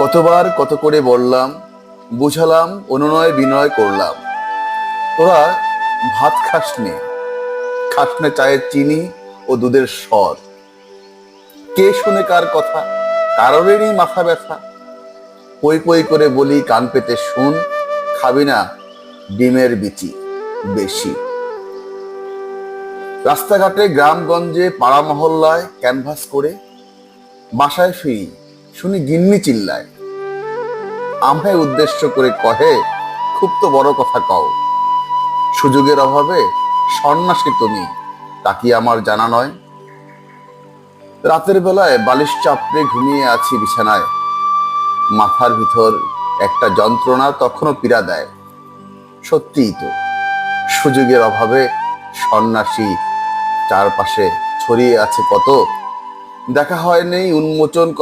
কতবার কত করে বললাম, বুঝালাম, অনুনয় বিনয় করলাম, তোরা ভাত খাসনে চায়ের চিনি ও দুধের স্বর। কে শুনে কার কথা? কারোরই মাথা ব্যথা। পই পই করে বলি, কান পেতে শুন, খাবি না ডিমের বিচি বেশি। রাস্তাঘাটে গ্রামগঞ্জে পাড়া মহল্লায় ক্যানভাস করে বাসায় ফিরি, শুনি গিন্নি চিল্লায়, আমায় উদ্দেশ্য করে কহে, খুব তো বড় কথা কও, সুযোগের অভাবে সন্ন্যাসী তুমি, তা কি আমার জানা নয়? রাতের বেলায় বালিশ চাপড়ে ঘুমিয়ে আছি বিছানায়, মাথার ভিতর একটা যন্ত্রণা তখনও পীড়া দেয়। সত্যিই তো, সুযোগের অভাবে সন্ন্যাসী চারপাশে ছড়িয়ে আছে কত, দেখা হয় নেই উন্মোচন করা